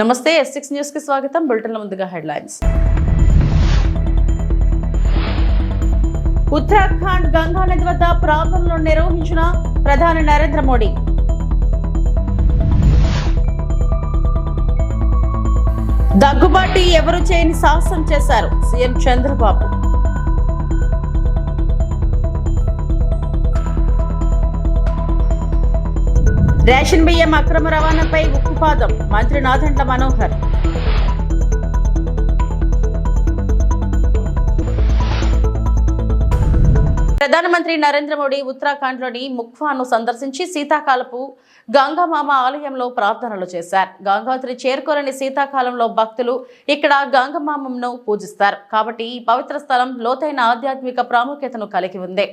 నమస్తే S6 news కి స్వాగతం. బులెటిన్ల ముందుగా హెడ్లైన్స్. ఉత్తరాఖండ్ గంగా నది వద్ద ప్రార్థనలు నిర్వహించిన ప్రధాని నరేంద్ర మోడీ. దగ్గుబాటి ఎవరు చేయని సాహసం చేశారు సీఎం చంద్రబాబు. రేషన్ బియ్యం అక్రమ రవాణాపై ఉక్కుపాదం మంత్రి నాదెండ్ల మనోహర్. ప్రధానమంత్రి నరేంద్ర మోడీ ఉత్తరాఖండ్లోని ముఖ్వాను సందర్శించి శీతాకాలపు గంగామామ ఆలయంలో ప్రార్థనలు చేశారు. గంగోత్రి చేరుకోలేని శీతాకాలంలో భక్తులు ఇక్కడ గంగమామను పూజిస్తారు కాబట్టి ఈ పవిత్ర స్థలం లోతైన ఆధ్యాత్మిక ప్రాముఖ్యతను కలిగి ఉంది.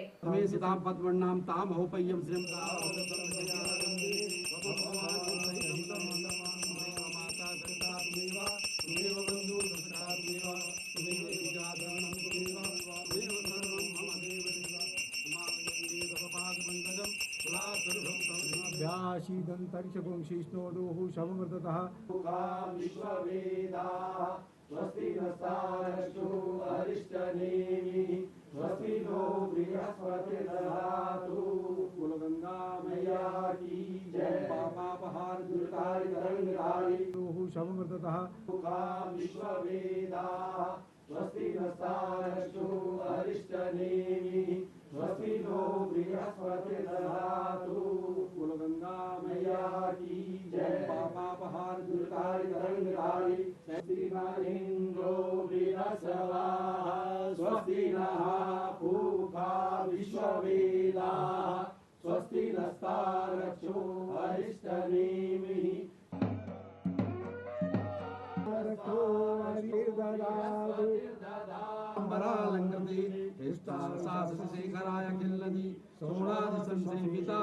शेखराय किल्लदी सोणादि संसेविता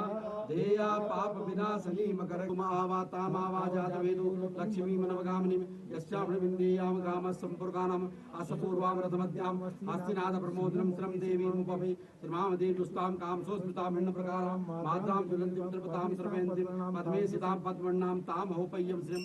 देया पाप विनाशनी मकर कुमावाता मावाजातवेदु लक्ष्मी मनवगामिनी यस्यामृविंदेयाम गामः संपुर्गानम असपूर्वामृतमध्याम हस्तिनाद प्रमोदनम श्रम देवी मुपवे श्रीमामदे दुस्ताम कामसोस्मितां भिन्न प्रकारां मातां ज्वलन्तीं त्रिपतां सर्वेन्तीं पद्मे सितां पद्मन्नां तां होपय्यं श्रीं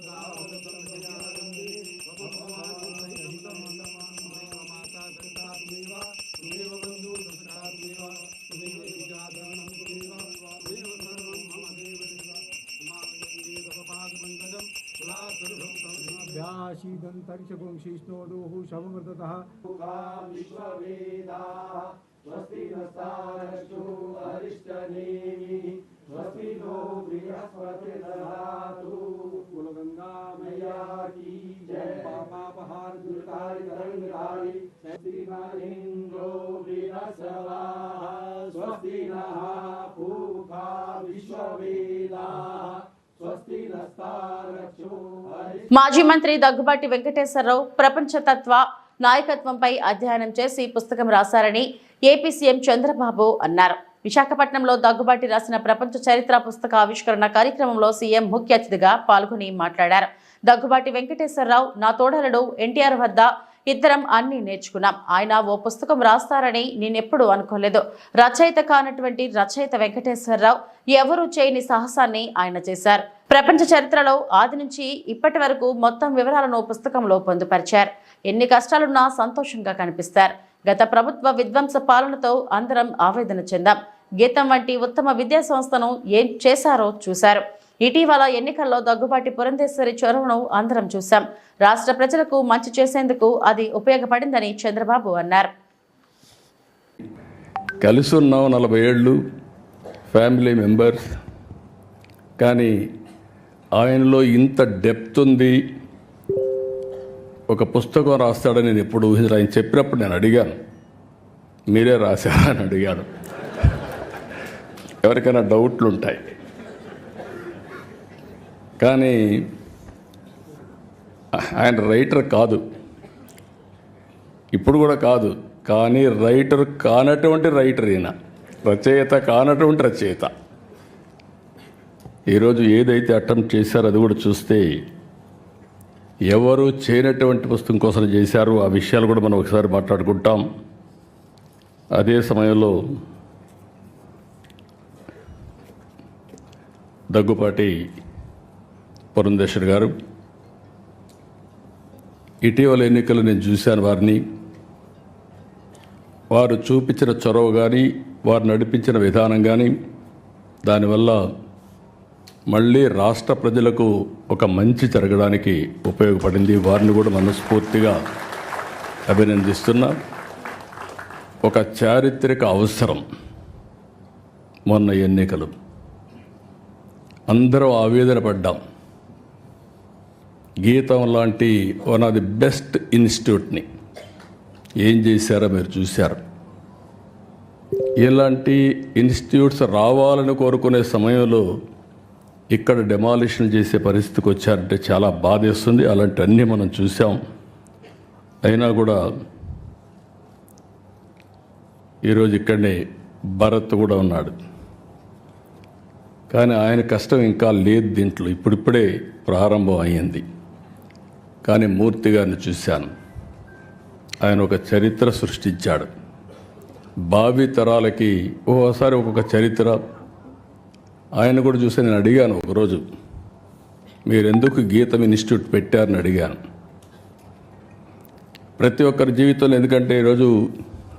మాజీ మంత్రి దగ్గుబాటి వెంకటేశ్వరరావు ప్రపంచతత్వ నాయకత్వంపై అధ్యయనం చేసి పుస్తకం రాశారని ఏపీ సీఎం చంద్రబాబు అన్నారు. విశాఖపట్నంలో దగ్గుబాటి రాసిన ప్రపంచ చరిత్ర పుస్తక ఆవిష్కరణ కార్యక్రమంలో సీఎం ముఖ్య అతిథిగా పాల్గొని మాట్లాడారు. దగ్గుబాటి వెంకటేశ్వరరావు నా తోడలుడు ఎన్టీఆర్ వద్ద ఇద్దరం అన్ని నేర్చుకున్నాం. ఆయన ఓ పుస్తకం రాస్తారని నేనెప్పుడు అనుకోలేదు. రచయిత కానటువంటి రచయిత వెంకటేశ్వరరావు ఎవరూ చేయని సాహసాన్ని ఆయన చేశారు. ప్రపంచ చరిత్రలో ఆది నుంచి ఇప్పటి వరకు మొత్తం వివరాలను పుస్తకంలో పొందుపరిచారు. ఎన్ని కష్టాలున్నా సంతోషంగా కనిపిస్తారు. గత ప్రభుత్వ విధ్వంస పాలనతో అందరం ఆవేదన చెందాం. గీతం వంటి ఉత్తమ విద్యా సంస్థను ఏం చేశారో చూశారు. ఇటీవల ఎన్నికల్లో దగ్గుబాటి పురంధేశ్వరి చొరవను అందరం చూశాం. రాష్ట్ర ప్రజలకు మంచి చేసేందుకు అది ఉపయోగపడిందని చంద్రబాబు అన్నారు. కలిసి ఉన్నాం 40 ఏళ్ళు, ఫ్యామిలీ మెంబర్స్, కానీ ఆయనలో ఇంత డెప్త్ ఉంది, ఒక పుస్తకం రాస్తాడని నేను ఎప్పుడు ఊహించలేదు. ఆయన చెప్పినప్పుడు నేను అడిగాను, మీరే రాశారా అని అడిగాను. ఎవరికైనా డౌట్లు ఉంటాయి, కానీ ఆయన రైటర్ కాదు, ఇప్పుడు కూడా కాదు. కానీ రైటర్ కానటువంటి రైటర్ ఈయన, రచయిత కానటువంటి రచయిత. ఈరోజు ఏదైతే అటెంప్ట్ చేశారో అది కూడా చూస్తే ఎవరు చేయనటువంటి పుస్తకం కోసం చేశారు. ఆ విషయాలు కూడా మనం ఒకసారి మాట్లాడుకుంటాం. అదే సమయంలో దగ్గుపాటి పురంధేశ్వరి గారు, ఇటీవల ఎన్నికలు నేను చూశాను వారిని. వారు చూపించిన చొరవ కానీ, వారు నడిపించిన విధానం కానీ, దానివల్ల మళ్ళీ రాష్ట్ర ప్రజలకు ఒక మంచి జరగడానికి ఉపయోగపడింది. వారిని కూడా మనస్ఫూర్తిగా అభినందిస్తున్నా. ఒక చారిత్రక అవసరం మొన్న ఎన్నికలు. అందరం ఆవేదన పడ్డాం. గీతం లాంటి వన్ ఆఫ్ ది బెస్ట్ ఇన్స్టిట్యూట్ని ఏం చేశారో మీరు చూశారు. ఇలాంటి ఇన్స్టిట్యూట్స్ రావాలని కోరుకునే సమయంలో ఇక్కడ డెమాలిషన్ చేసే పరిస్థితికి వచ్చారంటే చాలా బాధేస్తుంది. అలాంటివన్నీ మనం చూసాం. అయినా కూడా ఈరోజు ఇక్కడనే భరత్ కూడా ఉన్నాడు. కానీ ఆయన కష్టం ఇంకా లేదు దీంట్లో, ఇప్పుడిప్పుడే ప్రారంభం అయ్యింది. కానీ మూర్తి గారిని చూశాను. ఆయన ఒక చరిత్ర సృష్టించాడు. భావి తరాలకి ఓసారి ఒక్కొక్క చరిత్ర. ఆయన కూడా చూసి నేను అడిగాను ఒకరోజు, మీరెందుకు గీతం ఇన్స్టిట్యూట్ పెట్టారని అడిగాను. ప్రతి ఒక్కరి జీవితంలో, ఎందుకంటే ఈరోజు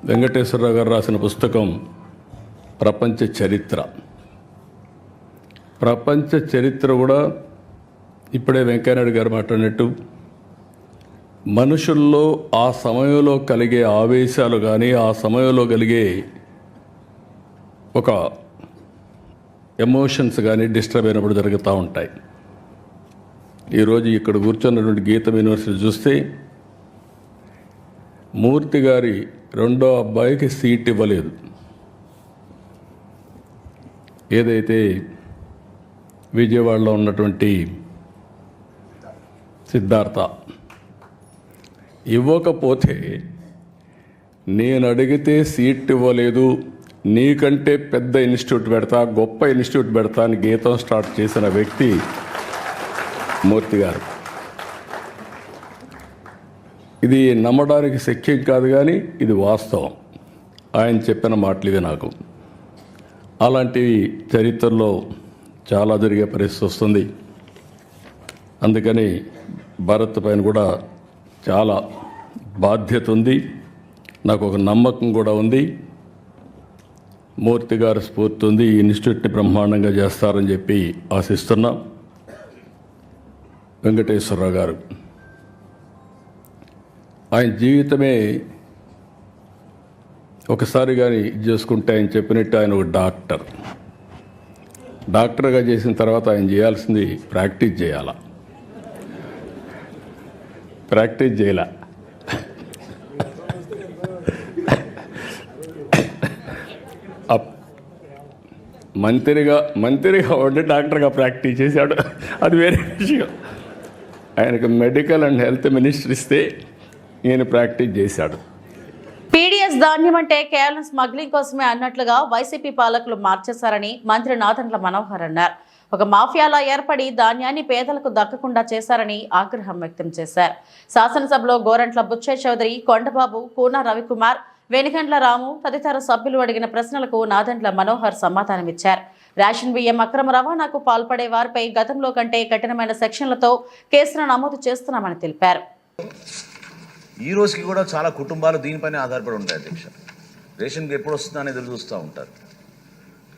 వెంకటేశ్వరరావు గారు రాసిన పుస్తకం ప్రపంచ చరిత్ర. ప్రపంచ చరిత్ర కూడా ఇప్పుడే వెంకయ్యనాయుడు గారు మాట్లాడినట్టు మనుషుల్లో ఆ సమయంలో కలిగే ఆవేశాలు కానీ, ఆ సమయంలో కలిగే ఒక ఎమోషన్స్ కానీ డిస్టర్బ్ అయినప్పుడు జరుగుతూ ఉంటాయి. ఈరోజు ఇక్కడ కూర్చున్నటువంటి గీతం యూనివర్సిటీ చూస్తే మూర్తి గారి రెండో అబ్బాయికి సీట్ ఇవ్వలేదు. ఏదైతే విజయవాడలో ఉన్నటువంటి సిద్ధార్థ ఇవ్వకపోతే, నేను అడిగితే సీట్ ఇవ్వలేదు, నీకంటే పెద్ద ఇన్స్టిట్యూట్ పెడతా, గొప్ప ఇన్స్టిట్యూట్ పెడతా అని గీతం స్టార్ట్ చేసిన వ్యక్తి మూర్తి గారు. ఇది నమ్మడానికి శక్యం కాదు, కానీ ఇది వాస్తవం. ఆయన చెప్పిన మాటలు ఇవి. నాకు అలాంటివి చరిత్రలో చాలా జరిగే పరిస్థితి వస్తుంది. అందుకని భారత్ పైన కూడా చాలా బాధ్యత ఉంది. నాకు ఒక నమ్మకం కూడా ఉంది. మూర్తి గారి స్ఫూర్తి ఉంది. ఈ ఇన్స్టిట్యూట్ని బ్రహ్మాండంగా చేస్తారని చెప్పి ఆశిస్తున్నా. వెంకటేశ్వరరావు గారు, ఆయన జీవితమే ఒకసారి కానీ చేసుకుంటే, ఆయన చెప్పినట్టు ఆయన ఒక డాక్టర్గా చేసిన తర్వాత ఆయన చేయాల్సింది ప్రాక్టీస్ చేయాల. ప్రాక్టీస్ చేయాల. మంత్రిగా ఉండి డాక్టర్గా ప్రాక్టీస్ చేశాడు, అది వేరే విషయం. ఆయనకు మెడికల్ అండ్ హెల్త్ మినిస్టర్ ఇస్తే ఈయన ప్రాక్టీస్ చేశాడు. పీడీఎస్ ధాన్యం అంటే కేవలం స్మగ్లింగ్ కోసమే అన్నట్లుగా వైసీపీ పాలకులు మార్చేశారని మంత్రి నాదెండ్ల మనోహర్ అన్నారు. ఒక మాఫియాలా ఏర్పడి ధాన్యాన్ని పేదలకు దక్కకుండా చేశారని ఆగ్రహం వ్యక్తం చేశారు. శాసనసభలో గోరంట్ల బుచ్చయ్య చౌదరి, కొండబాబు, కూన రవికుమార్, వెనుగండ్ల రాము తదితర సభ్యులు అడిగిన ప్రశ్నలకు నాదెండ్ల మనోహర్ సమాధానమిచ్చారు. రేషన్ బియ్యం అక్రమ రవాణాకు పాల్పడే వారిపై గతంలో కంటే కఠినమైన సెక్షన్లతో కేసులు నమోదు చేస్తున్నామని తెలిపారు. ఈ రోజుకి కూడా చాలా కుటుంబాలు దీనిపైనే ఆధారపడి ఉంటాయి అధ్యక్ష. రేషన్కి ఎప్పుడు వస్తుందా అనేది ఎదురు చూస్తూ ఉంటారు.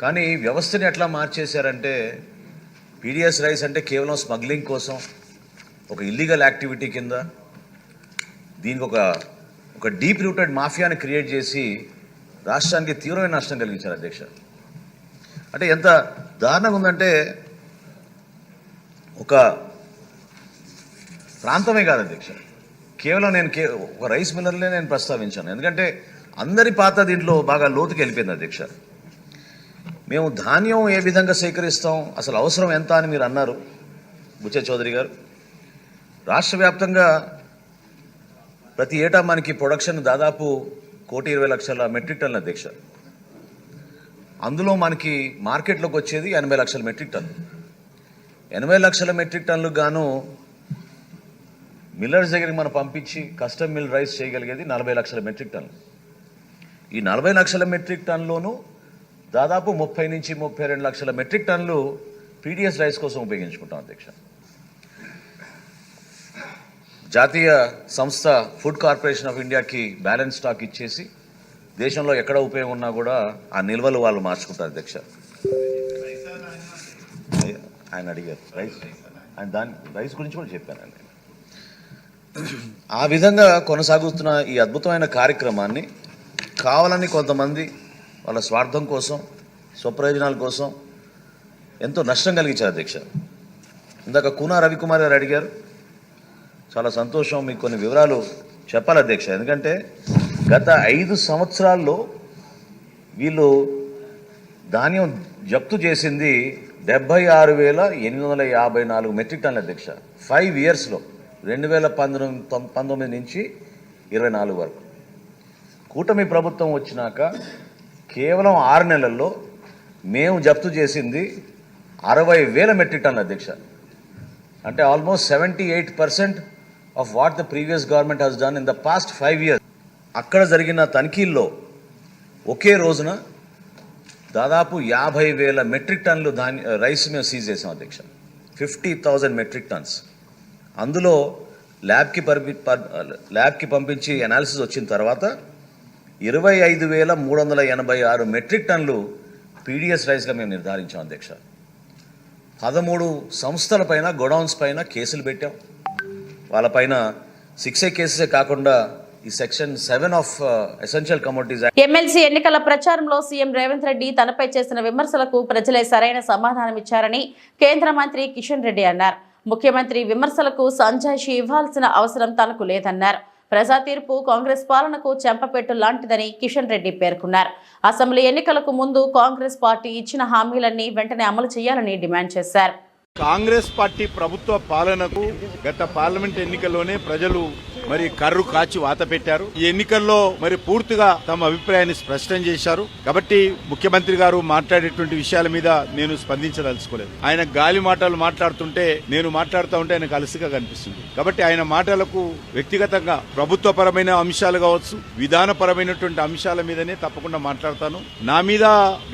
కానీ వ్యవస్థని ఎట్లా మార్చేశారంటే, పీడిఎస్ రైస్ అంటే కేవలం స్మగ్లింగ్ కోసం, ఒక ఇల్లీగల్ యాక్టివిటీ కింద దీనికి ఒక డీప్ రూటెడ్ మాఫియాని క్రియేట్ చేసి రాష్ట్రానికి తీవ్రమైన నష్టం కలిగించారు అధ్యక్ష. అంటే ఎంత దారుణంగా ఉందంటే, ఒక ప్రాంతమే కాదు అధ్యక్ష, కేవలం నేను ఒక రైస్ మిల్లర్లే నేను ప్రస్తావించాను. ఎందుకంటే అందరి పాత దీంట్లో బాగా లోతుకి వెళ్ళిపోయింది అధ్యక్ష. మేము ధాన్యం ఏ విధంగా సేకరిస్తాం, అసలు అవసరం ఎంత అని మీరు అన్నారు బుచ్చయ్య చౌదరి గారు. రాష్ట్ర వ్యాప్తంగా ప్రతి ఏటా మనకి ప్రొడక్షన్ దాదాపు 1,20,00,000 మెట్రిక్ టన్నుల అధ్యక్ష. అందులో మనకి మార్కెట్లోకి వచ్చేది 80 లక్షల మెట్రిక్ టన్ను. 80 లక్షల మెట్రిక్ టన్నులకు గాను మిల్లర్స్ దగ్గరికి మనం పంపించి కస్టమ్ మిల్ రైస్ చేయగలిగేది 40 లక్షల మెట్రిక్ టన్నులు. ఈ 40 లక్షల మెట్రిక్ టన్నులోనూ దాదాపు 30 నుంచి 32 లక్షల మెట్రిక్ టన్నులు పీడిఎస్ రైస్ కోసం ఉపయోగించుకుంటాం అధ్యక్ష. జాతీయ సంస్థ ఫుడ్ కార్పొరేషన్ ఆఫ్ ఇండియాకి బ్యాలెన్స్ స్టాక్ ఇచ్చేసి దేశంలో ఎక్కడ ఉపయోగం ఉన్నా కూడా ఆ నిల్వలు వాళ్ళు మార్చుకుంటారు అధ్యక్ష. ఆయన అడిగారు రైస్ గురించి కూడా చెప్పానండి. ఆ విధంగా కొనసాగుతున్న ఈ అద్భుతమైన కార్యక్రమాన్ని కావాలని కొంతమంది వాళ్ళ స్వార్థం కోసం, స్వప్రయోజనాల కోసం ఎంతో నష్టం కలిగించారు అధ్యక్ష. ఇందాక కూనా రవికుమార్ గారు అడిగారు, చాలా సంతోషం, మీకు కొన్ని వివరాలు చెప్పాలి అధ్యక్ష. ఎందుకంటే గత 5 సంవత్సరాల్లో వీళ్ళు ధాన్యం జప్తు చేసింది 76,854 మెట్రిక్ టన్నుల అధ్యక్ష. 5 ఇయర్స్లో 2019 నుంచి 24 వరకు. కూటమి ప్రభుత్వం వచ్చినాక కేవలం 6 నెలల్లో మేము జప్తు చేసింది 60,000 మెట్రిక్ టన్నుల అధ్యక్ష. అంటే almost 78% of what the previous government has done in the past 5 years. అక్కడ జరిగిన తనిఖీల్లో ఒకే రోజున దాదాపు 50,000 మెట్రిక్ టన్నులు రైస్ మేము సీజ్ చేసాం అధ్యక్ష. 50,000 మెట్రిక్ టన్స్. అందులో ల్యాబ్కి పంపించి అనాలిసిస్ వచ్చిన తర్వాత 25,386 మెట్రిక్ టన్నులు పీడిఎస్ రైస్గా మేము నిర్ధారించాం అధ్యక్ష. 13 సంస్థల పైన, గోడౌన్స్ పైన కేసులు పెట్టాం. వాళ్ళపైన 6A కేసెసే కాకుండా ఈ section 7 of essential commodities act. MLC ఎన్నికల ప్రచారంలో సీఎం రేవంత్ రెడ్డి తనపై చేసిన విమర్శలకు ప్రజలే సరైన సమాధానం ఇచ్చారని కేంద్ర మంత్రి కిషన్ రెడ్డి అన్నారు. ముఖ్యమంత్రి విమర్శలకు సంజాయిషి ఇవ్వాల్సిన అవసరం తనకు లేదన్నారు. ప్రజా తీర్పు కాంగ్రెస్ పాలనకు చెంపపెట్టు లాంటిదని కిషన్ రెడ్డి పేర్కొన్నారు. అసెంబ్లీ ఎన్నికలకు ముందు కాంగ్రెస్ పార్టీ ఇచ్చిన హామీలన్నీ వెంటనే అమలు చేయాలని డిమాండ్ చేశారు. కాంగ్రెస్ పార్టీ ప్రభుత్వ పాలనకు గత పార్లమెంట్ ఎన్నికల్లోనే ప్రజలు మరి కర్రు కాచి వాత పెట్టారు. ఈ ఎన్నికల్లో మరి పూర్తిగా తమ అభిప్రాయాన్ని స్పష్టం చేశారు. కాబట్టి ముఖ్యమంత్రి గారు మాట్లాడేటువంటి విషయాల మీద నేను స్పందించదలుచుకోలేదు. ఆయన గాలి మాటలు మాట్లాడుతుంటే నేను మాట్లాడుతూ ఉంటే ఆయనకు అలసిగా కనిపిస్తుంది. కాబట్టి ఆయన మాటలకు వ్యక్తిగతంగా ప్రభుత్వపరమైన అంశాలు కావచ్చు, విధానపరమైనటువంటి అంశాల మీదనే తప్పకుండా మాట్లాడతాను. నా మీద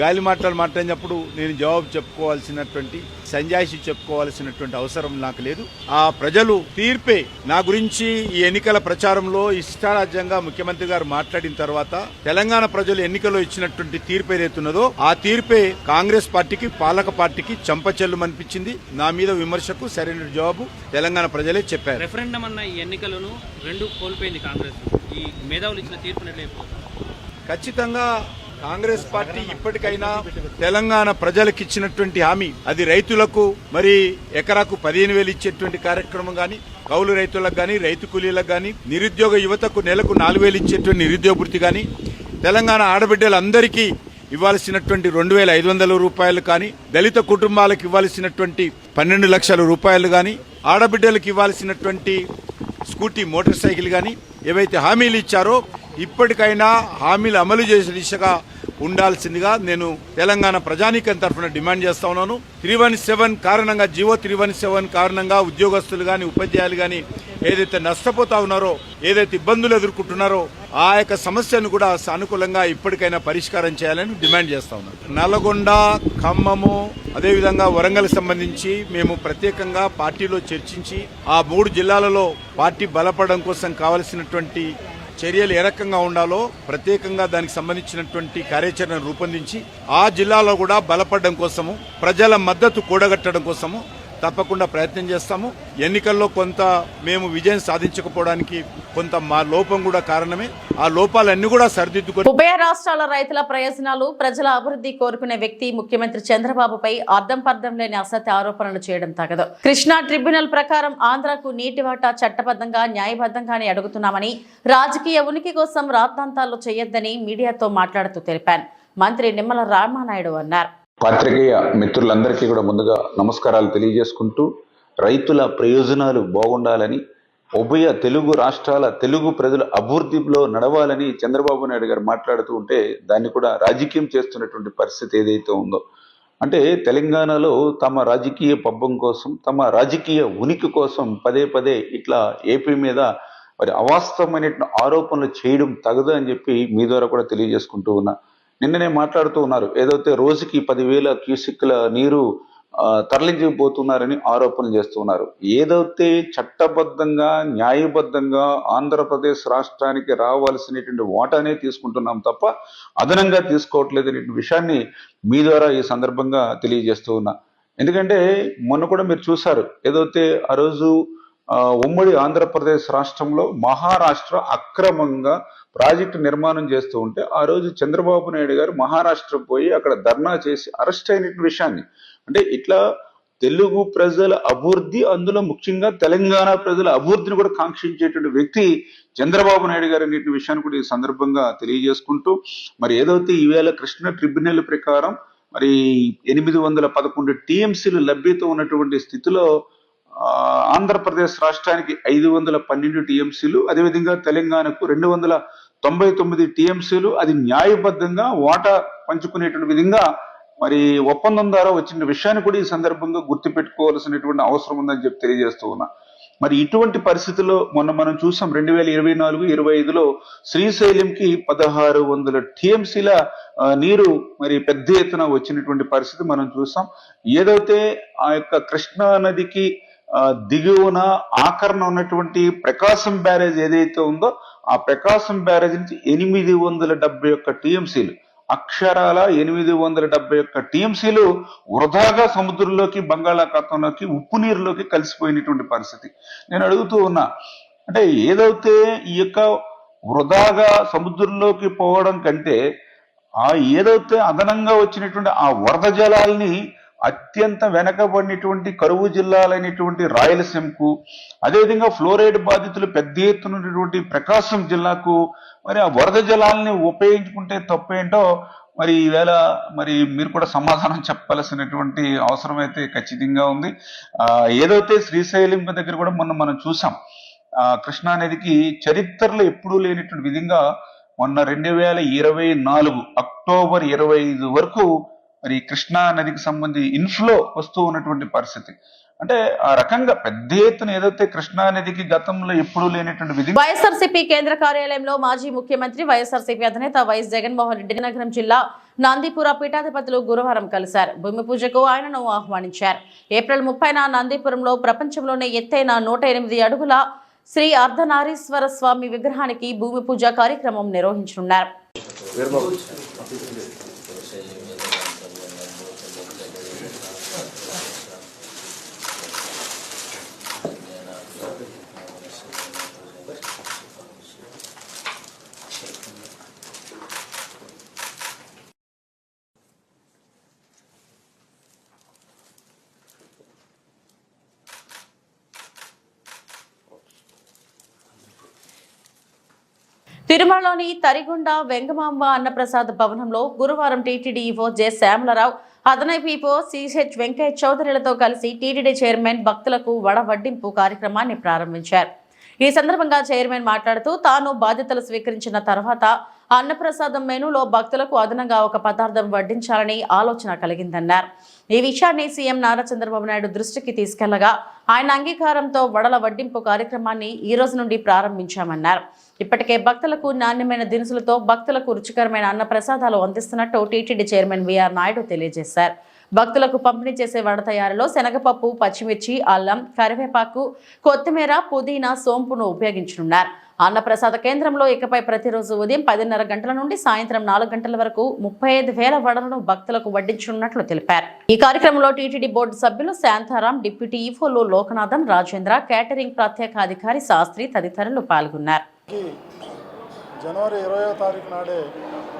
గాలి మాటలు మాట్లాడినప్పుడు నేను జవాబు చెప్పుకోవాల్సినటువంటి, సంజాయిషి చెప్పుకోవాల్సినటువంటి అవసరం నాకు లేదు. ఆ ప్రజలు తీర్పే నా గురించి ఈ ఎన్నికల ప్రచారంలో ఇష్టారాజ్యంగా ముఖ్యమంత్రి గారు మాట్లాడిన తర్వాత తెలంగాణ ప్రజలు ఎన్నికల్లో ఇచ్చినటువంటి తీర్పు ఏదైతున్నదో ఆ తీర్పే కాంగ్రెస్ పార్టీకి, పాలక పార్టీకి చంపచెల్లు అనిపించింది. నా మీద విమర్శకు సరైన జవాబు తెలంగాణ ప్రజలే చెప్పారు. రెఫరెండం అన్న ఈ ఎన్నికలను 2 కోల్పోయింది కాంగ్రెస్. ఈ మేధావులు ఇచ్చిన తీర్పు ఖచ్చితంగా కాంగ్రెస్ పార్టీ ఇప్పటికైనా తెలంగాణ ప్రజలకు ఇచ్చినటువంటి హామీ, అది రైతులకు మరి ఎకరాకు 15,000 ఇచ్చేటువంటి కార్యక్రమం గాని, కౌలు రైతులకు గాని, రైతు కూలీలకు గాని, నిరుద్యోగ యువతకు నెలకు 4,000 ఇచ్చేటువంటి నిరుద్యోగ వృత్తి గాని, తెలంగాణ ఆడబిడ్డలందరికీ ఇవ్వాల్సినటువంటి 2,500 రూపాయలు కానీ, దళిత కుటుంబాలకు ఇవ్వాల్సినటువంటి 12 లక్షల రూపాయలు కానీ, ఆడబిడ్డలకు ఇవ్వాల్సినటువంటి స్కూటీ, మోటార్ సైకిల్ కానీ ఏవైతే హామీలు ఇచ్చారో ఇప్పటికైనా హామీలు అమలు చేసే దిశగా ఉండాల్సిందిగా నేను తెలంగాణ ప్రజానీకం తరఫున డిమాండ్ చేస్తా ఉన్నాను. 317 కారణంగా, జీవో 317 కారణంగా ఉద్యోగస్తులు గాని, ఉపాధ్యాయులు గాని ఏదైతే నష్టపోతా ఉన్నారో, ఏదైతే ఇబ్బందులు ఎదుర్కొంటున్నారో ఆ యొక్క సమస్యను కూడా సానుకూలంగా ఇప్పటికైనా పరిష్కారం చేయాలని డిమాండ్ చేస్తా ఉన్నాను. నల్గొండ, ఖమ్మము, అదేవిధంగా వరంగల్ సంబంధించి మేము ప్రత్యేకంగా పార్టీలో చర్చించి ఆ 3 జిల్లాలలో పార్టీ బలపడడం కోసం కావలసినటువంటి చర్యలు ఏ రకంగా ఉండాలో ప్రత్యేకంగా దానికి సంబంధించినటువంటి కార్యాచరణ రూపొందించి ఆ జిల్లాలో కూడా బలపడడం కోసము, ప్రజల మద్దతు కూడగట్టడం కోసము తప్పకుండా ప్రయత్నం చేస్తాము. ఎన్నికల్లో కొంత మేము విజయం సాధించకపోవడానికి కొంత మా లోపం కూడా కారణమే. ఆ లోపాలన్నీ కూడా సరిదిద్దుకొని ఉభయ రాష్ట్రాల రైతుల ప్రయోజనాలు, ప్రజల అభివృద్ధి కోరుకునే వ్యక్తి ముఖ్యమంత్రి చంద్రబాబుపై అర్థం పర్థం లేని అసత్య ఆరోపణలు చేయడం తగదు. కృష్ణా ట్రిబ్యునల్ ప్రకారం ఆంధ్రకు నీటి వాటా చట్టబద్ధంగా, న్యాయబద్ధంగానే అడుగుతున్నామని, రాజకీయ ఉనికి కోసం రాద్ధాంతాలు చేయొద్దని మీడియాతో మాట్లాడుతూ తెలిపాను. మంత్రి నిమ్మల రామానాయుడు అన్నారు. పాత్రికేయ మిత్రులందరికీ కూడా ముందుగా నమస్కారాలు తెలియజేసుకుంటూ, రైతుల ప్రయోజనాలు బాగుండాలని, ఉభయ తెలుగు రాష్ట్రాల తెలుగు ప్రజల అభివృద్ధిలో నడవాలని చంద్రబాబు నాయుడు గారు మాట్లాడుతూ ఉంటే దాన్ని కూడా రాజకీయం చేస్తున్నటువంటి పరిస్థితి ఏదైతే ఉందో, అంటే తెలంగాణలో తమ రాజకీయ పబ్బం కోసం, తమ రాజకీయ ఉనికి కోసం పదే పదే ఇట్లా ఏపీ మీద మరి అవాస్తవమైన ఆరోపణలు చేయడం తగదు అని చెప్పి మీ ద్వారా కూడా తెలియజేసుకుంటూ ఉన్నా. నిన్ననే మాట్లాడుతూ ఉన్నారు, ఏదైతే రోజుకి 10,000 క్యూసెక్ల నీరు తరలించిపోతున్నారని ఆరోపణలు చేస్తున్నారు. ఏదైతే చట్టబద్ధంగా న్యాయబద్ధంగా ఆంధ్రప్రదేశ్ రాష్ట్రానికి రావాల్సినటువంటి వాటానే తీసుకుంటున్నాం తప్ప అదనంగా తీసుకోవట్లేదు అనే విషయాన్ని మీ ద్వారా ఈ సందర్భంగా తెలియజేస్తూ ఉన్నా. ఎందుకంటే మొన్న కూడా మీరు చూశారు, ఏదైతే ఆ రోజు ఉమ్మడి ఆంధ్రప్రదేశ్ రాష్ట్రంలో మహారాష్ట్ర అక్రమంగా ప్రాజెక్టు నిర్మాణం చేస్తూ ఉంటే ఆ రోజు చంద్రబాబు నాయుడు గారు మహారాష్ట్ర పోయి అక్కడ ధర్నా చేసి అరెస్ట్ అయిన విషయాన్ని, అంటే ఇట్లా తెలుగు ప్రజల అభివృద్ధి, అందులో ముఖ్యంగా తెలంగాణ ప్రజల అభివృద్ధిని కూడా కాంక్షించేటువంటి వ్యక్తి చంద్రబాబు నాయుడు గారు అనే విషయాన్ని కూడా ఈ సందర్భంగా తెలియజేసుకుంటూ, మరి ఏదైతే ఈవేళ కృష్ణ ట్రిబ్యునల్ ప్రకారం మరి 811 టీఎంసీలు లభ్యత ఉన్నటువంటి స్థితిలో ఆంధ్రప్రదేశ్ రాష్ట్రానికి 512 టీఎంసీలు, అదేవిధంగా తెలంగాణకు 299 టీఎంసీలు, అది న్యాయబద్ధంగా వాటా పంచుకునేటువంటి విధంగా మరి ఒప్పందం ద్వారా వచ్చిన విషయాన్ని కూడా ఈ సందర్భంగా గుర్తుపెట్టుకోవాల్సినటువంటి అవసరం ఉందని చెప్పి తెలియజేస్తూ ఉన్నా. మరి ఇటువంటి పరిస్థితుల్లో మొన్న మనం చూసాం 2024-25లో శ్రీశైలంకి 1600 టీఎంసీల నీరు మరి పెద్ద ఎత్తున వచ్చినటువంటి పరిస్థితి మనం చూసాం. ఏదైతే ఆ యొక్క కృష్ణా నదికి దిగువన ఆకరణ ఉన్నటువంటి ప్రకాశం బ్యారేజ్ ఏదైతే ఉందో ఆ ప్రకాశం బ్యారేజ్ నుంచి 871 టీఎంసీలు, అక్షరాల 871 టీఎంసీలు వృధాగా సముద్రంలోకి, బంగాళాఖాతంలోకి, ఉప్పు నీరులోకి కలిసిపోయినటువంటి పరిస్థితి. నేను అడుగుతూ ఉన్నా, అంటే ఏదైతే ఈ యొక్క వృధాగా సముద్రంలోకి పోవడం కంటే ఏదైతే అదనంగా వచ్చినటువంటి ఆ వరద జలాల్ని అత్యంత వెనకబడినటువంటి కరువు జిల్లాలైనటువంటి రాయలసీమకు, అదేవిధంగా ఫ్లోరైడ్ బాధితులు పెద్ద ఎత్తునటువంటి ప్రకాశం జిల్లాకు మరి ఆ వరద జలాల్ని ఉపయోగించుకుంటే తప్పేంటో మరి ఈవేళ మరి మీరు కూడా సమాధానం చెప్పాల్సినటువంటి అవసరం అయితే ఖచ్చితంగా ఉంది. ఏదైతే శ్రీశైలం దగ్గర కూడా మొన్న మనం చూసాం, కృష్ణానదికి చరిత్రలో ఎప్పుడూ లేనటువంటి విధంగా మొన్న 2024 అక్టోబర్ 25 వరకు మరి కృష్ణా నదికి సంబంధించి ఇన్ఫ్లో వస్తూ ఉన్నటువంటి పరిస్థితి. అంటే ఆ రకంగా పెద్ద ఎత్తున ఏదైతే కృష్ణా నదికి గతంలో ఎప్పుడూ లేనటువంటి విధంగా వైఎస్ఆర్సీపీ కేంద్ర కార్యాలయంలో మాజీ ముఖ్యమంత్రి వైఎస్ఆర్సీపీ అధినేత వైఎస్ జగన్మోహన్ రెడ్డి నగరం జిల్లా నందిపుర పీఠాధిపతులు గురువారం కలిశారు. భూమి పూజకు ఆయనను ఆహ్వానించారు. ఏప్రిల్ 30న నందిపురంలో ప్రపంచంలోనే ఎత్తైన 108 అడుగుల శ్రీ అర్ధనారీశ్వర స్వామి విగ్రహానికి భూమి పూజ కార్యక్రమం నిర్వహించనున్నారు. తిరుమలలోని తరిగొండ వెంగమాంబ అన్నప్రసాద్ భవనంలో గురువారం టీటీడీ ఈవో జె శ్యామలరావు, అదనపు ఈవో సిహెచ్ వెంకయ్య చౌదరిలతో కలిసి టీటీడీ చైర్మన్ భక్తులకు వడవడ్డింపు కార్యక్రమాన్ని ప్రారంభించారు. ఈ సందర్భంగా చైర్మన్ మాట్లాడుతూ, తాను బాధ్యతలు స్వీకరించిన తర్వాత అన్నప్రసాదం మెనూలో భక్తులకు అదనంగా ఒక పదార్థం వడ్డించాలని ఆలోచన కలిగిందన్నారు. ఈ విషయాన్ని సీఎం నారా చంద్రబాబు నాయుడు దృష్టికి తీసుకెళ్లగా ఆయన అంగీకారంతో వడల వడ్డింపు కార్యక్రమాన్ని ఈ రోజు నుండి ప్రారంభించామన్నారు. ఇప్పటికే భక్తులకు నాణ్యమైన దినుసులతో భక్తులకు రుచికరమైన అన్న ప్రసాదాలు అందిస్తున్నట్టు టీటీడీ చైర్మన్ విఆర్ నాయుడు తెలియజేశారు. భక్తులకు పంపిణీ చేసే వడ తయారీలో శనగపప్పు, పచ్చిమిర్చి, అల్లం, కరివేపాకు, కొత్తిమీర, పుదీనా, సోంపును ఉపయోగించనున్నారు. అన్నప్రసాద కేంద్రంలో ఇకపై ప్రతిరోజు ఉదయం 10:30 గంటల నుండి సాయంత్రం 4 గంటల వరకు 35,000 వడలను భక్తులకు వడ్డించనున్నట్లు తెలిపారు. ఈ కార్యక్రమంలో టీటీడీ బోర్డు సభ్యులు శాంతారాం, డిప్యూటీ ఈఫోలు లోకనాథన్, రాజేంద్ర, కేటరింగ్ ప్రత్యేక అధికారి శాస్త్రి తదితరులు పాల్గొన్నారు. జనవరి 20వ తారీఖు నాడే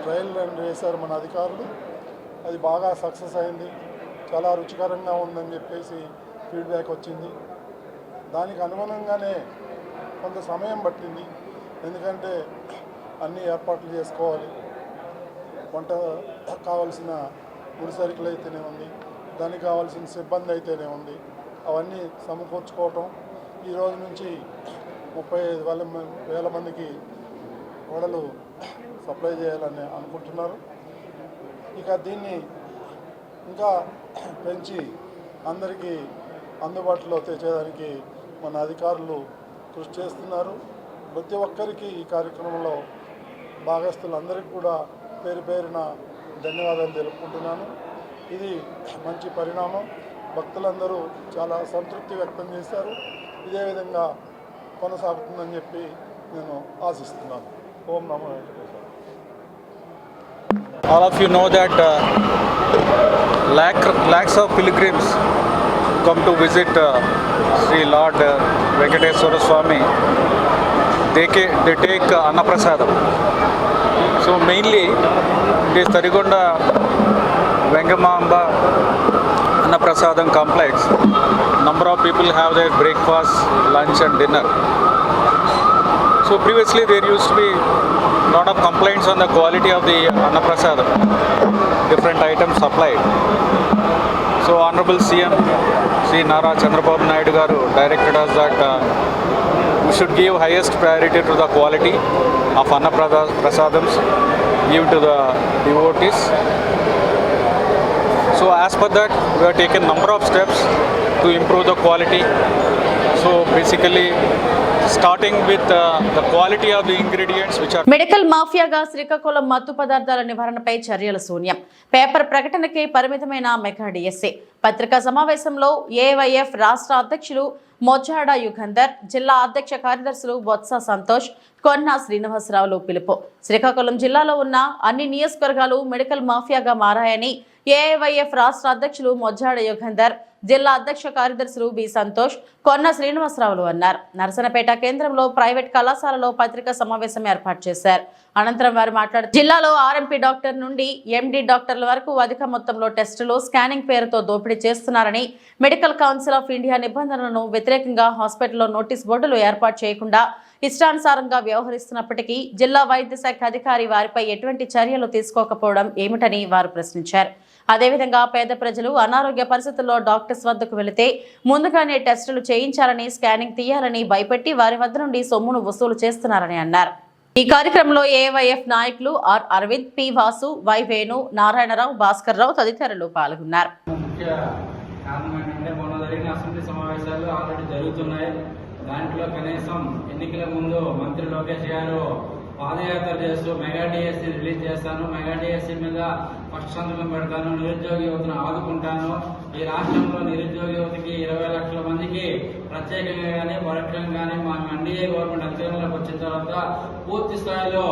ట్రయల్ రన్ చేశారు మన అధికారులు. అది బాగా సక్సెస్ అయింది. చాలా రుచికరంగా ఉందని చెప్పేసి ఫీడ్బ్యాక్ వచ్చింది. దానికి అనుగుణంగానే కొంత సమయం పట్టింది. ఎందుకంటే అన్ని ఏర్పాట్లు చేసుకోవాలి. వంట కావాల్సిన ముడిసరుకులు అయితేనే ఉంది, దానికి కావాల్సిన సిబ్బంది అయితేనే ఉంది, అవన్నీ సమకూర్చుకోవటం. ఈరోజు నుంచి 35,000 మందికి వడలు సప్లై చేయాలని అనుకుంటున్నారు. ఇక దీన్ని ఇంకా పెంచి అందరికీ అందుబాటులో తెచ్చేదానికి మన అధికారులు కృషి చేస్తున్నారు. ప్రతి ఒక్కరికి ఈ కార్యక్రమంలో భాగస్తులందరికీ కూడా పేరు పేరున ధన్యవాదాలు తెలుపుకుంటున్నాను. ఇది మంచి పరిణామం. భక్తులందరూ చాలా సంతృప్తి వ్యక్తం చేశారు. ఇదే విధంగా కొనసాగుతుందని చెప్పి నేను ఆశిస్తున్నాను. ఓం నమో Venkateswara. All of you know that lakhs of pilgrims come to visit Sri Lord Venkateswara Swami. They take Annaprasadam. So mainly it is Tarigonda Vengamamba Annaprasadam complex. Number of people have their breakfast, lunch and dinner. So previously there used to be lot of complaints on the quality of the Annaprasadam, different items supplied. So Honorable CM Sri Nara Chandrababu Naidu garu directed us that we should give highest priority to the quality of Annaprasadams given to the devotees. So as per that, we have taken number of steps to improve the quality. So basically starting with the quality of the ingredients which are medical మాఫియాగా శ్రీకాకుళం మత్తు పదార్థాల నివారణపై చర్యల శూన్యం. Paper ప్రకటనకే పరిమితమైన mega DSA. పత్రికా సమావేశంలో AIYF రాష్ట్ర అధ్యక్షులు మొజ్జాడ యుగంధర్, జిల్లా అధ్యక్ష కార్యదర్శులు బొత్స సంతోష్, కొన్నా శ్రీనివాసరావులు పిలుపు. శ్రీకాకుళం జిల్లాలో ఉన్న అన్ని నియోజకవర్గాలు మెడికల్ మాఫియాగా మారాయని ఏఐవైఎఫ్ రాష్ట్ర అధ్యక్షులు మొజ్జాడ యుగంధర్, జిల్లా అధ్యక్ష కార్యదర్శులు బి సంతోష్, కొన్న శ్రీనివాసరావులు అన్నారు. నరసనపేట కేంద్రంలో ప్రైవేట్ కళాశాలలో పత్రికా సమావేశం ఏర్పాటు చేశారు. అనంతరం వారు మాట్లాడుతూ జిల్లాలో ఆర్ఎంపీ డాక్టర్ నుండి ఎండి డాక్టర్ల వరకు అధిక మొత్తంలో టెస్టులు, స్కానింగ్ పేరుతో దోపిడీ చేస్తున్నారని, మెడికల్ కౌన్సిల్ ఆఫ్ ఇండియా నిబంధనలను వ్యతిరేకంగా హాస్పిటల్లో నోటీస్ బోర్డులు ఏర్పాటు చేయకుండా ఇష్టానుసారంగా వ్యవహరిస్తున్నప్పటికీ జిల్లా వైద్య శాఖ అధికారి వారిపై ఎటువంటి చర్యలు తీసుకోకపోవడం ఏమిటని వారు ప్రశ్నించారు. అదేవిధంగా పేద ప్రజలు అనారోగ్య పరిస్థితుల్లో డాక్టర్స్ వద్దకు వెళితే ముందుగానే టెస్టులు చేయించాలని, స్కానింగ్ తీయాలని భయపెట్టి వారి వద్ద నుండి సొమ్మును వసూలు చేస్తున్నారని అన్నారు. ఈ కార్యక్రమంలో ఏవైఎఫ్ నాయకులు R Aravind, P Vasu, Y Venu, Narayanarao, Bhaskar Rao తదితరులు పాల్గొన్నారు. దాంట్లో కనీసం ఎన్నికల ముందు మంత్రి లోకేష్ గారు పాదయాత్ర చేస్తూ మెగా డిఎస్సీ రిలీజ్ చేస్తాను, మెగా డిఎస్సీ మీద ఫస్ట్ సంతకం పెడతాను, నిరుద్యోగ యువతను ఆదుకుంటాను, ఈ రాష్ట్రంలో నిరుద్యోగ యువతకి 20 లక్షల మందికి ప్రత్యేకంగా కానీ పరోక్షంగా కానీ మా ఎన్డీఏ గవర్నమెంట్ అధికారంలోకి వచ్చిన తర్వాత పూర్తి స్థాయిలో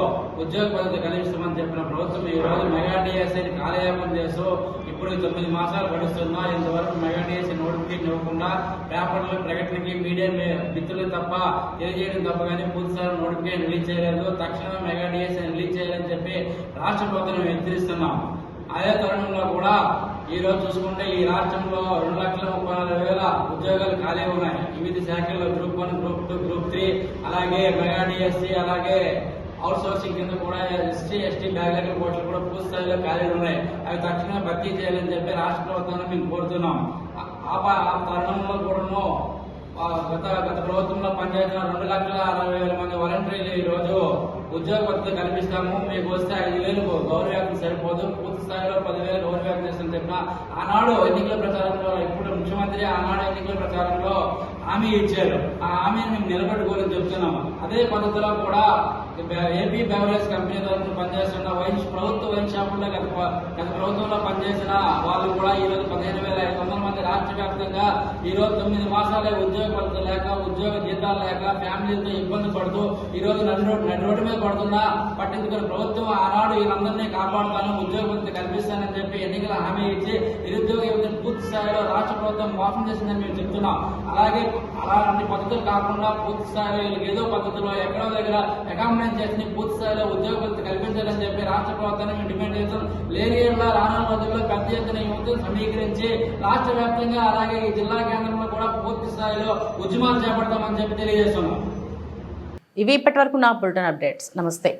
ఉద్యోగ పద్ధతి కల్పిస్తామని చెప్పిన ప్రభుత్వం ఈ రోజు మెగా డిఎస్సీని కాలయాపన చేస్తూ ఇప్పుడు 9 మాసాలు గడుస్తున్నా ఇంతవరకు మెగా డిఎస్సీ నోటిఫికేషన్ ఇవ్వకుండా పేపర్లో ప్రకటనకి మీడియా మిత్రులు తప్ప తెలియజేయడం తప్ప కానీ పూర్తి స్థాయిలో నోటిఫికేషన్ రిలీజ్ చేయలేదు. తక్షణమే మెగా డిఎస్సీ రిలీజ్ చేయాలని చెప్పి రాష్ట్ర ప్రభుత్వం హెచ్చరిస్తున్నాం. అదే తరుణంలో కూడా ఈ రోజు చూసుకుంటే ఈ రాష్ట్రంలో 2,34,000 ఉద్యోగాలు ఖాళీ ఉన్నాయి. వివిధ శాఖల్లో గ్రూప్ 1, గ్రూప్ 2, గ్రూప్ 3, అలాగే మెగా డిఎస్సీ, అలాగే అవుట్ సోర్సింగ్ కింద కూడా ఎస్టీ బ్యాక్లాగ్ పోస్టులు కూడా పూర్తి స్థాయిలో ఖాళీలు ఉన్నాయి. అవి తక్షణమే భర్తీ చేయాలని చెప్పి రాష్ట్ర ప్రభుత్వాన్ని మేము కోరుతున్నాం. ఆ తరుణంలో కూడాను గత ప్రభుత్వంలో పనిచేసిన 2,60,000 మంది వాలంటీర్లు ఈ రోజు ఉద్యోగ భద్రత కల్పిస్తాము, మీకు వస్తే 5,000 గౌరవవేతనం సరిపోదు, పూర్తి స్థాయిలో 10,000 గౌరవవేతనం చేస్తామని చెప్పిన ఆనాడు ఎన్నికల ప్రచారంలో, ఇప్పుడు ముఖ్యమంత్రి ఆనాడు ఎన్నికల ప్రచారంలో హామీ ఇచ్చారు. ఆ హామీని మేము నిలబెట్టుకోవాలని చెప్తున్నాము. అదే పద్ధతిలో కూడా ఏపీ బెవరేజ్ కంపెనీ తరఫున పనిచేస్తున్న ప్రభుత్వ వైన్ షాపుల్లో గత ప్రభుత్వంలో పనిచేసిన వాళ్ళు కూడా ఈ రోజు 15,500 మంది రాష్ట్ర వ్యాప్తంగా ఈ రోజు 9 మాసాలే ఉద్యోగ భద్రత లేక, ఉద్యోగ జీతాలు లేక, ఫ్యామిలీలతో ఇబ్బంది పడుతూ ఈ రోజు నడి రోడ్డు మీద పడుతున్నా పట్టించుకున్న ప్రభుత్వం ఆనాడు వీళ్ళందరినీ కాపాడుతాను, ఉద్యోగ భద్రత కల్పిస్తానని చెప్పి ఎన్నికల హామీ ఇచ్చి నిరుద్యోగ యువతను పూర్తి స్థాయిలో రాష్ట్ర ప్రభుత్వం మోసం చేసిందని మేము చెప్తున్నాం. అలాగే అలాంటి పద్ధతులు కాకుండా పూర్తి స్థాయిలో వీళ్ళకి ఏదో పద్ధతిలో ఎక్కడో దగ్గర అకామిడేట్ చేసి పూర్తి స్థాయిలో ఉద్యోగ భద్రత కల్పించాలని చెప్పి రాష్ట్ర ప్రభుత్వాన్ని మేము డిమాండ్ చేస్తాం. లేని రానున్న రోజుల్లో పెద్ద ఎత్తున యువతను సమీకరించి రాష్ట్ర వ్యాప్తంగా అలాగే ఈ జిల్లా కేంద్రంలో కూడా పూర్తి స్థాయిలో ఉద్యమాలు చేపడతామని చెప్పి తెలియజేస్తున్నాం. ఇవి ఇప్పటి వరకు నా బులెటిన్ అప్డేట్స్. నమస్తే.